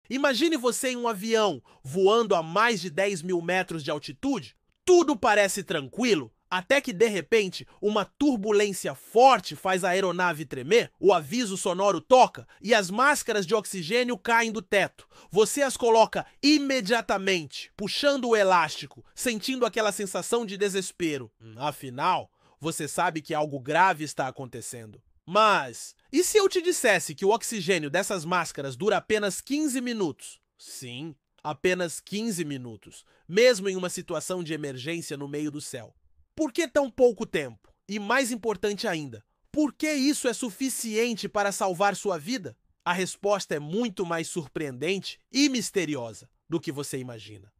Imagine você em um avião voando a mais de 10 mil metros de altitude. Tudo parece tranquilo, até que de repente uma turbulência forte faz a aeronave tremer, o aviso sonoro toca e as máscaras de oxigênio caem do teto. Você as coloca imediatamente, puxando o elástico, sentindo aquela sensação de desespero. Afinal, você sabe que algo grave está acontecendo. Mas, e se eu te dissesse que o oxigênio dessas máscaras dura apenas 15 minutos? Sim, apenas 15 minutos, mesmo em uma situação de emergência no meio do céu. Por que tão pouco tempo? E mais importante ainda, por que isso é suficiente para salvar sua vida? A resposta é muito mais surpreendente e misteriosa do que você imagina.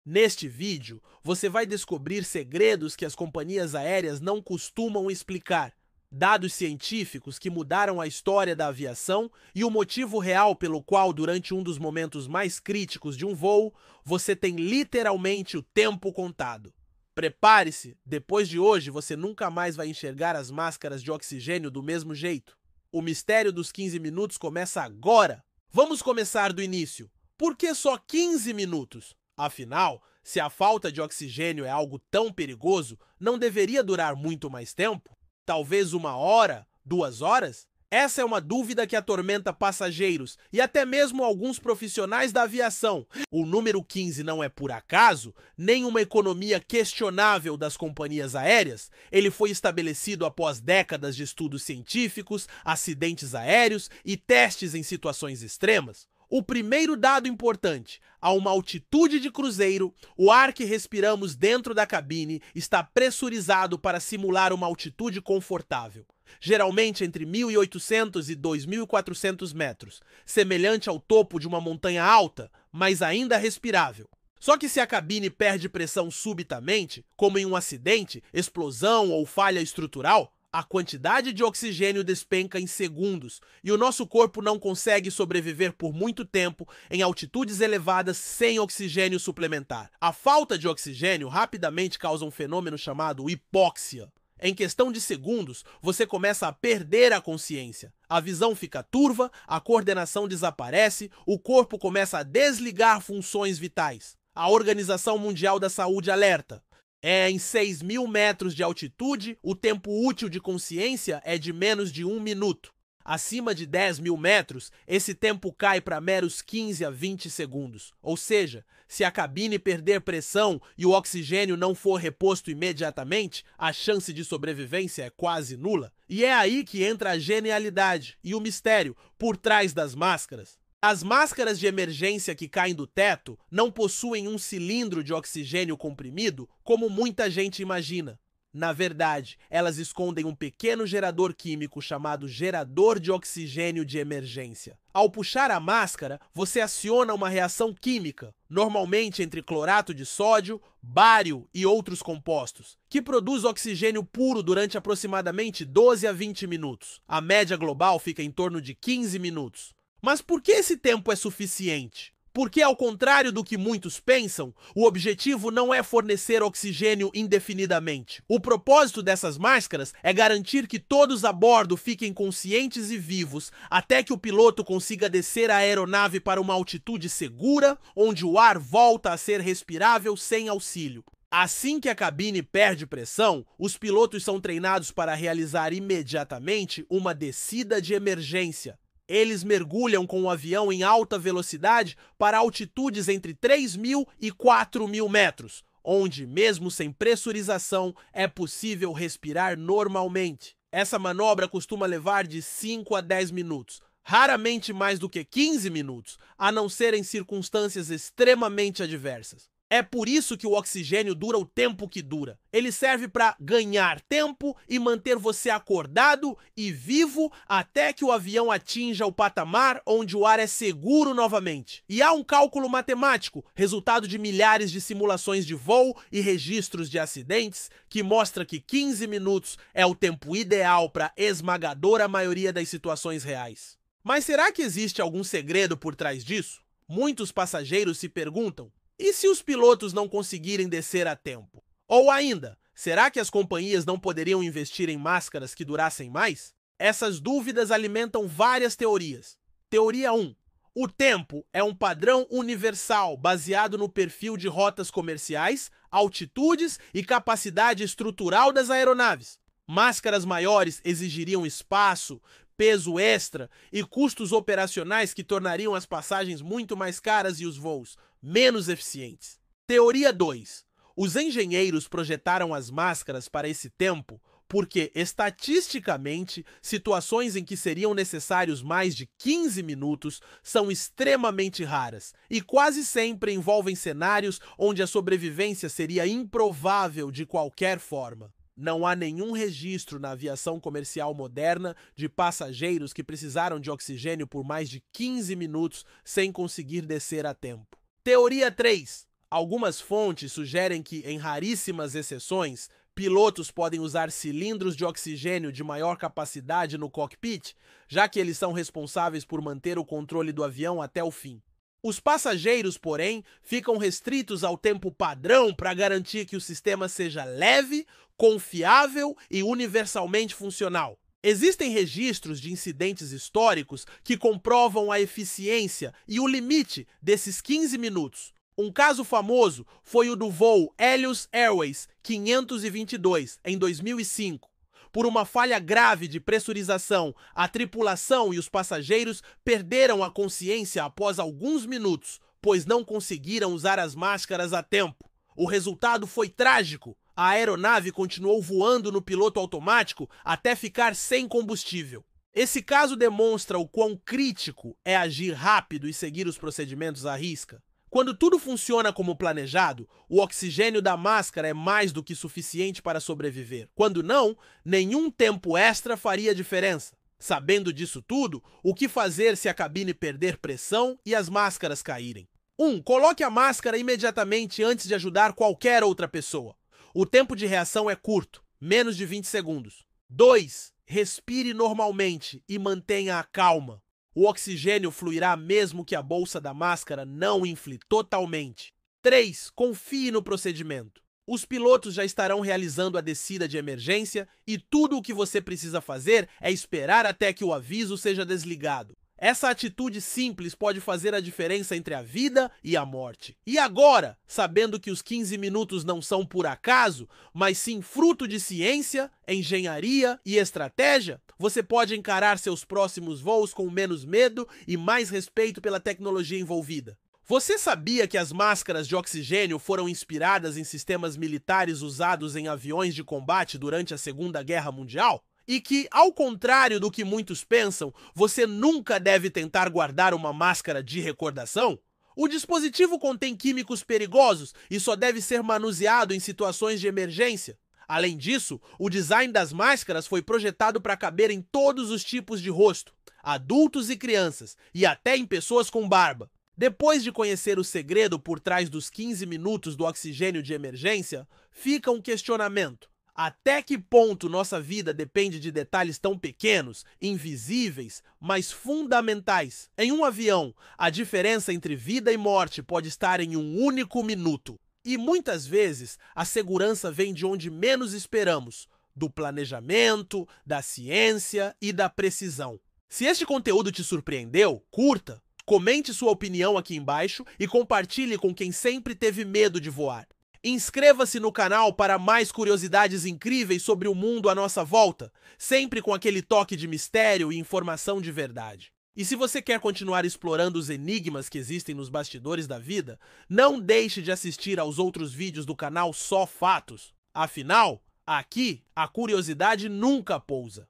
Neste vídeo, você vai descobrir segredos que as companhias aéreas não costumam explicar, dados científicos que mudaram a história da aviação e o motivo real pelo qual, durante um dos momentos mais críticos de um voo, você tem literalmente o tempo contado. Prepare-se, depois de hoje você nunca mais vai enxergar as máscaras de oxigênio do mesmo jeito. O mistério dos 15 minutos começa agora! Vamos começar do início. Por que só 15 minutos? Afinal, se a falta de oxigênio é algo tão perigoso, não deveria durar muito mais tempo? Talvez 1 hora, 2 horas? Essa é uma dúvida que atormenta passageiros e até mesmo alguns profissionais da aviação. O número 15 não é por acaso, nem uma economia questionável das companhias aéreas. Ele foi estabelecido após décadas de estudos científicos, acidentes aéreos e testes em situações extremas. O primeiro dado importante: a uma altitude de cruzeiro, o ar que respiramos dentro da cabine está pressurizado para simular uma altitude confortável, geralmente entre 1.800 e 2.400 metros, semelhante ao topo de uma montanha alta, mas ainda respirável. Só que se a cabine perde pressão subitamente, como em um acidente, explosão ou falha estrutural, a quantidade de oxigênio despenca em segundos e o nosso corpo não consegue sobreviver por muito tempo em altitudes elevadas sem oxigênio suplementar. A falta de oxigênio rapidamente causa um fenômeno chamado hipóxia. Em questão de segundos, você começa a perder a consciência. A visão fica turva, a coordenação desaparece, o corpo começa a desligar funções vitais. A Organização Mundial da Saúde alerta: em 6.000 metros de altitude, o tempo útil de consciência é de menos de 1 minuto. Acima de 10.000 metros, esse tempo cai para meros 15 a 20 segundos. Ou seja, se a cabine perder pressão e o oxigênio não for reposto imediatamente, a chance de sobrevivência é quase nula. E é aí que entra a genialidade e o mistério por trás das máscaras. As máscaras de emergência que caem do teto não possuem um cilindro de oxigênio comprimido como muita gente imagina. Na verdade, elas escondem um pequeno gerador químico chamado gerador de oxigênio de emergência. Ao puxar a máscara, você aciona uma reação química, normalmente entre clorato de sódio, bário e outros compostos, que produz oxigênio puro durante aproximadamente 12 a 20 minutos. A média global fica em torno de 15 minutos. Mas por que esse tempo é suficiente? Porque, ao contrário do que muitos pensam, o objetivo não é fornecer oxigênio indefinidamente. O propósito dessas máscaras é garantir que todos a bordo fiquem conscientes e vivos até que o piloto consiga descer a aeronave para uma altitude segura, onde o ar volta a ser respirável sem auxílio. Assim que a cabine perde pressão, os pilotos são treinados para realizar imediatamente uma descida de emergência. Eles mergulham com o avião em alta velocidade para altitudes entre 3.000 e 4.000 metros, onde, mesmo sem pressurização, é possível respirar normalmente. Essa manobra costuma levar de 5 a 10 minutos, raramente mais do que 15 minutos, a não ser em circunstâncias extremamente adversas. É por isso que o oxigênio dura o tempo que dura. Ele serve para ganhar tempo e manter você acordado e vivo até que o avião atinja o patamar onde o ar é seguro novamente. E há um cálculo matemático, resultado de milhares de simulações de voo e registros de acidentes, que mostra que 15 minutos é o tempo ideal para a esmagadora maioria das situações reais. Mas será que existe algum segredo por trás disso? Muitos passageiros se perguntam: e se os pilotos não conseguirem descer a tempo? Ou ainda, será que as companhias não poderiam investir em máscaras que durassem mais? Essas dúvidas alimentam várias teorias. Teoria 1. O tempo é um padrão universal baseado no perfil de rotas comerciais, altitudes e capacidade estrutural das aeronaves. Máscaras maiores exigiriam espaço, peso extra e custos operacionais que tornariam as passagens muito mais caras e os voos menos eficientes. Teoria 2. Os engenheiros projetaram as máscaras para esse tempo porque, estatisticamente, situações em que seriam necessários mais de 15 minutos são extremamente raras e quase sempre envolvem cenários onde a sobrevivência seria improvável de qualquer forma. Não há nenhum registro na aviação comercial moderna de passageiros que precisaram de oxigênio por mais de 15 minutos sem conseguir descer a tempo. Teoria 3. Algumas fontes sugerem que, em raríssimas exceções, pilotos podem usar cilindros de oxigênio de maior capacidade no cockpit, já que eles são responsáveis por manter o controle do avião até o fim. Os passageiros, porém, ficam restritos ao tempo padrão para garantir que o sistema seja leve, confiável e universalmente funcional. Existem registros de incidentes históricos que comprovam a eficiência e o limite desses 15 minutos. Um caso famoso foi o do voo Helios Airways 522, em 2005. Por uma falha grave de pressurização, a tripulação e os passageiros perderam a consciência após alguns minutos, pois não conseguiram usar as máscaras a tempo. O resultado foi trágico. A aeronave continuou voando no piloto automático até ficar sem combustível. Esse caso demonstra o quão crítico é agir rápido e seguir os procedimentos à risca. Quando tudo funciona como planejado, o oxigênio da máscara é mais do que suficiente para sobreviver. Quando não, nenhum tempo extra faria diferença. Sabendo disso tudo, o que fazer se a cabine perder pressão e as máscaras caírem? 1. Coloque a máscara imediatamente antes de ajudar qualquer outra pessoa. O tempo de reação é curto, menos de 20 segundos. 2. Respire normalmente e mantenha a calma. O oxigênio fluirá mesmo que a bolsa da máscara não infle totalmente. 3. Confie no procedimento. Os pilotos já estarão realizando a descida de emergência e tudo o que você precisa fazer é esperar até que o aviso seja desligado. Essa atitude simples pode fazer a diferença entre a vida e a morte. E agora, sabendo que os 15 minutos não são por acaso, mas sim fruto de ciência, engenharia e estratégia, você pode encarar seus próximos voos com menos medo e mais respeito pela tecnologia envolvida. Você sabia que as máscaras de oxigênio foram inspiradas em sistemas militares usados em aviões de combate durante a Segunda Guerra Mundial? E que, ao contrário do que muitos pensam, você nunca deve tentar guardar uma máscara de recordação? O dispositivo contém químicos perigosos e só deve ser manuseado em situações de emergência. Além disso, o design das máscaras foi projetado para caber em todos os tipos de rosto, adultos e crianças, e até em pessoas com barba. Depois de conhecer o segredo por trás dos 15 minutos do oxigênio de emergência, fica um questionamento. Até que ponto nossa vida depende de detalhes tão pequenos, invisíveis, mas fundamentais? Em um avião, a diferença entre vida e morte pode estar em um único minuto. E muitas vezes, a segurança vem de onde menos esperamos, do planejamento, da ciência e da precisão. Se este conteúdo te surpreendeu, curta, comente sua opinião aqui embaixo e compartilhe com quem sempre teve medo de voar. Inscreva-se no canal para mais curiosidades incríveis sobre o mundo à nossa volta, sempre com aquele toque de mistério e informação de verdade. E se você quer continuar explorando os enigmas que existem nos bastidores da vida, não deixe de assistir aos outros vídeos do canal Só Fatos. Afinal, aqui a curiosidade nunca pousa.